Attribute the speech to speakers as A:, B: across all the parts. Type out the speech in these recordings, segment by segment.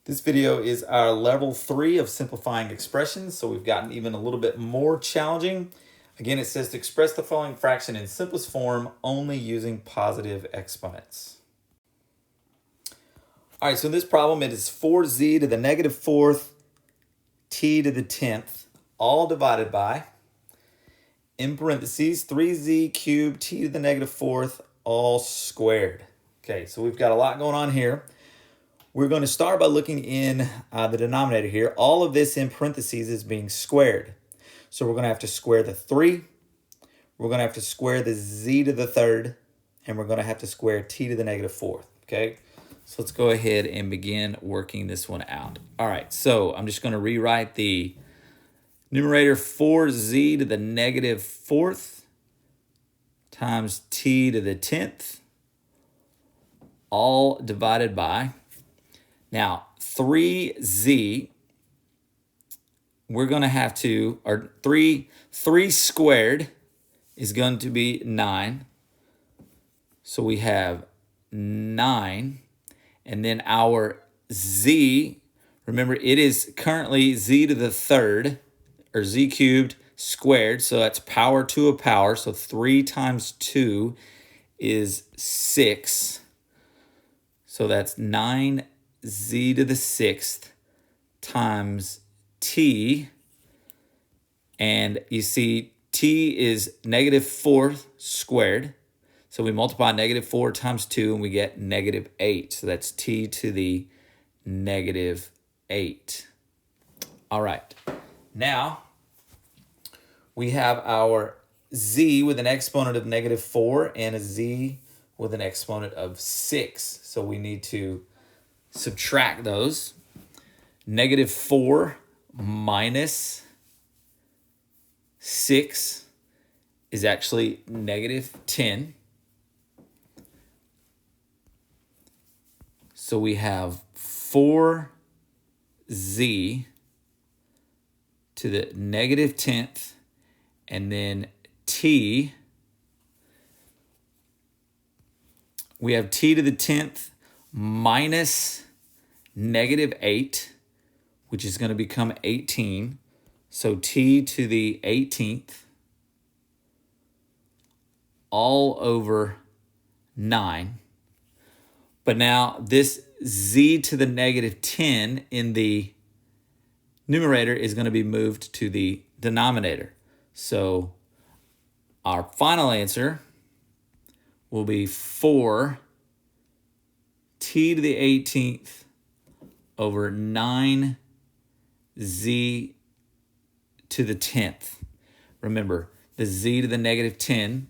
A: This video is our level 3 of simplifying expressions, so we've gotten even a little bit more challenging. Again, it says to express the following fraction in simplest form only using positive exponents. All right, so in this problem, it is 4z to the negative fourth t to the 10th, all divided by, in parentheses, 3z cubed t to the negative fourth, all squared. Okay, so we've got a lot going on here. We're going to start by looking in the denominator here. All of this in parentheses is being squared. So we're going to have to square the 3. We're going to have to square the z to the third. And we're going to have to square t to the negative fourth. Okay, so let's go ahead and begin working this one out. All right, so I'm just going to rewrite the numerator 4z to the negative fourth times t to the 10th, all divided by. Now, 3z, we're going to have to, or 3 squared is going to be 9. So we have 9. And then our z, remember it is currently z to the third, or z cubed squared. So that's power to a power. So 3 times 2 is 6. So that's 9z to the 6th times t, and you see t is negative 4 squared, so we multiply negative 4 times 2 and we get negative 8, so that's t to the negative 8. All right, now we have our z with an exponent of negative 4 and a z with an exponent of 6, so we need to subtract those. Negative 4 minus 6 is actually negative 10. So we have 4z to the negative 10th, and then t. We have t to the 10th minus negative 8, which is going to become 18. So t to the 18th, all over 9. But now this z to the negative 10 in the numerator is going to be moved to the denominator. So our final answer will be 4 t to the 18th over 9z to the 10th. Remember, the z to the negative 10,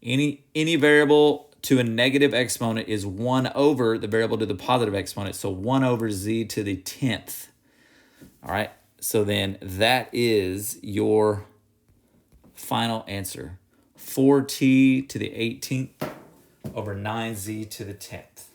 A: any variable to a negative exponent is 1 over the variable to the positive exponent, so 1 over z to the 10th. All right, so then that is your final answer, 4t to the 18th over 9z to the 10th.